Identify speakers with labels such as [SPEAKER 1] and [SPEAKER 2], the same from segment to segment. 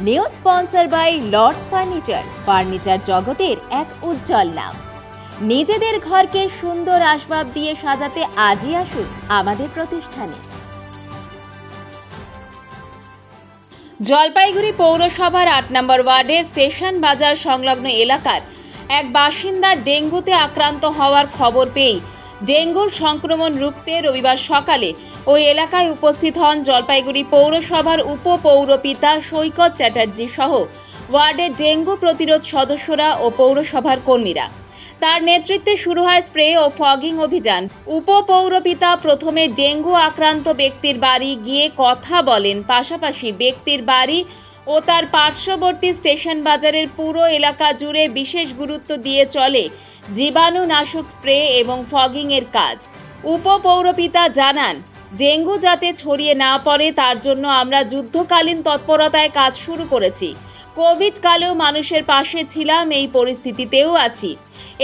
[SPEAKER 1] New sponsor by Lords furniture জগতের এক উজ্জ্বল নাম। নিজেদের ঘরকে সুন্দর আসবাব দিয়ে সাজাতে আজই আসুন আমাদের প্রতিষ্ঠানে। জলপাইগুড়ি পৌরসভার ৮ নম্বর ওয়ার্ডের স্টেশন বাজার সংলগ্ন এলাকার এক বাসিন্দা ডেঙ্গুতে আক্রান্ত হওয়ার খবর পেয়ে ডেঙ্গুর সংক্রমণ রুখতে রবিবার সকালে ওই এলাকায় উপস্থিত হন জলপাইগুড়ি পৌরসভার উপপৌরপিতা সৈকত চ্যাটার্জি সহ ওয়ার্ডের ডেঙ্গু প্রতিরোধ সদস্যরা ও পৌরসভার কর্মীরা। তার নেতৃত্বে শুরু হয় স্প্রে ও ফগিং অভিযান। উপপৌরপিতা প্রথমে ডেঙ্গু আক্রান্ত ব্যক্তির বাড়ি গিয়ে কথা বলেন, পাশাপাশি ব্যক্তির বাড়ি ও তার পার্শ্ববর্তী স্টেশন বাজারের পুরো এলাকা জুড়ে বিশেষ গুরুত্ব দিয়ে চলে জীবাণুনাশক স্প্রে এবং ফগিংয়ের কাজ। উপপৌরপিতা জানান, ডেঙ্গু যাতে ছড়িয়ে না পড়ে তার জন্য আমরা যুদ্ধকালীন তৎপরতায় কাজ শুরু করেছি। কোভিড কালেও মানুষের পাশে ছিলাম, এই পরিস্থিতিতেও আছি।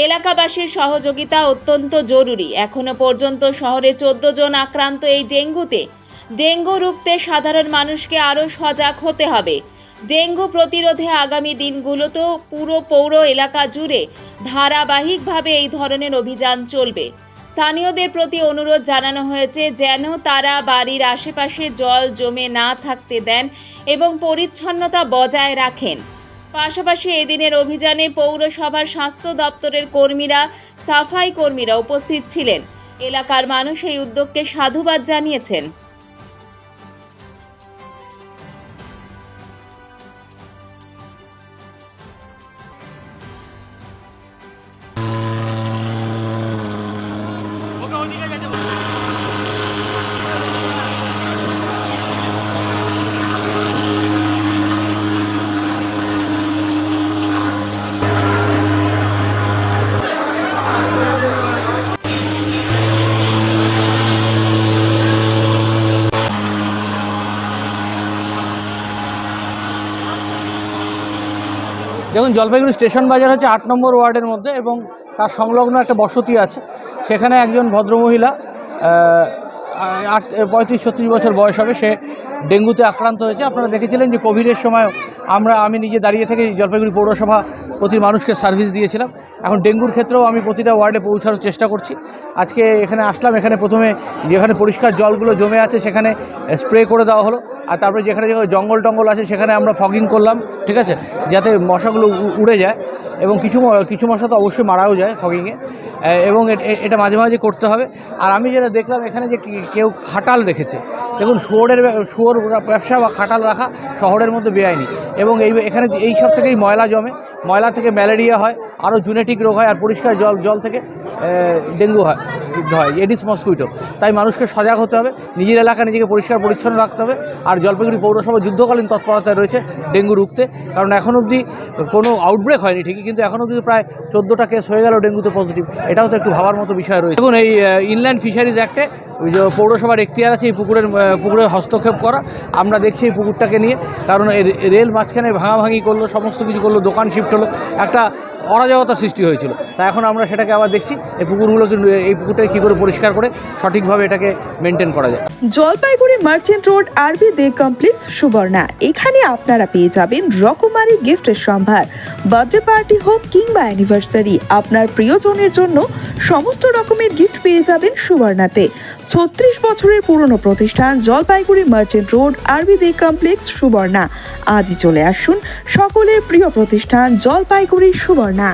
[SPEAKER 1] এলাকাবাসীর সহযোগিতা অত্যন্ত জরুরি। এখনো পর্যন্ত শহরে 14 জন আক্রান্ত এই ডেঙ্গুতে। ডেঙ্গু রুখতে সাধারণ মানুষকে আরও সজাগ হতে হবে। ডেঙ্গু প্রতিরোধে আগামী দিনগুলোতেও পুরো পৌর এলাকা জুড়ে ধারাবাহিকভাবে এই ধরনের অভিযান চলবে। স্থানীয়দের প্রতি অনুরোধ জানানো হয়েছে যেন তারা বাড়ির আশেপাশে জল জমে না থাকতে দেন এবং পরিচ্ছন্নতা বজায় রাখেন। পাশাপাশি এদিনের অভিযানে পৌরসভার স্বাস্থ্য দপ্তরের কর্মীরা, সাফাই কর্মীরা উপস্থিত ছিলেন। এলাকার মানুষ এই উদ্যোগকে সাধুবাদ জানিয়েছেন।
[SPEAKER 2] দেখুন, জলপাইগুড়ি স্টেশন বাজার হচ্ছে ৮ নম্বর ওয়ার্ডের মধ্যে এবং তার সংলগ্ন একটা বসতি আছে। সেখানে একজন ভদ্রমহিলা 35-36 বছর বয়স হবে, সে ডেঙ্গুতে আক্রান্ত হয়েছে। আপনারা দেখেছিলেন যে কোভিডের সময় আমি নিজে দাঁড়িয়ে থেকে জলপাইগুড়ি পৌরসভা প্রতি মানুষকে সার্ভিস দিয়েছিলাম। এখন ডেঙ্গুর ক্ষেত্রেও আমি প্রতিটা ওয়ার্ডে পৌঁছানোর চেষ্টা করছি। আজকে এখানে আসলাম, এখানে প্রথমে যেখানে পরিষ্কার জলগুলো জমে আছে সেখানে স্প্রে করে দেওয়া হলো, আর তারপরে যেখানে জঙ্গল টঙ্গল আছে সেখানে আমরা ফগিং করলাম, ঠিক আছে, যাতে মশাগুলো উড়ে যায় এবং কিছু মশা তো অবশ্যই মারাও যায় ফগিংয়ে, এবং এটা মাঝে মাঝে করতে হবে। আর আমি যেটা দেখলাম এখানে যে কেউ খাটাল রেখেছে। দেখুন, শুয়োর ব্যবসা বা খাটাল রাখা শহরের মধ্যে বেআইনি, এবং এখানে এই সব থেকেই ময়লা জমে, ময়লা থেকে ম্যালেরিয়া হয়, আরও জেনেটিক রোগ হয়, আর পরিষ্কার জল থেকে ডেঙ্গু হয় এডিস মসকুইটো। তাই মানুষকে সজাগ হতে হবে, নিজের এলাকা নিজেকে পরিষ্কার পরিচ্ছন্ন রাখতে হবে। আর জলপাইগুড়ি পৌরসভা যুদ্ধকালীন তৎপরতায় রয়েছে ডেঙ্গু রুখতে, কারণ এখন অবধি কোনো আউটব্রেক হয়নি ঠিকই, কিন্তু এখন অবধি প্রায় 14টা কেস হয়ে গেল ডেঙ্গুতে পজিটিভ। এটাও তো একটু ভাবার মতো বিষয় রয়েছে। দেখুন, এই ইনল্যান্ড ফিশারিজ অ্যাক্টে পৌরসভার এখতিয়ার আছে এই পুকুরে হস্তক্ষেপ করা। আমরা দেখছি এই পুকুরটাকে নিয়ে, কারণ রেল মাঝখানে ভাঙাভাঙি করলো, সমস্ত কিছু করলো, দোকান শিফট হলো, একটা অরাজকতা সৃষ্টি হয়েছিল। তা এখন আমরা সেটাকে আবার দেখছি এই পুকুরটাকে কী করে পরিষ্কার করে সঠিকভাবে এটাকে মেনটেন করা যায়।
[SPEAKER 3] জলপাইগুড়ি মার্চেন্ট রোড আরবি দে কমপ্লেক্স সুবর্ণা, এখানে আপনারা পেয়ে যাবেন রকমারি গিফটের সম্ভার। বার্থডে পার্টি হোক কিংবা অ্যানিভার্সারি, আপনার প্রিয়জনের জন্য সমস্ত রকমের গিফট পেয়ে যাবেন সুবর্ণাতে। 36 বছরের পুরনো প্রতিষ্ঠান জলপাইগুড়ি মার্চেন্ট রোড আরবি দে কমপ্লেক্স সুবর্ণা। আজই চলে আসুন সকলের প্রিয় প্রতিষ্ঠান জলপাইগুড়ি সুবর্ণা।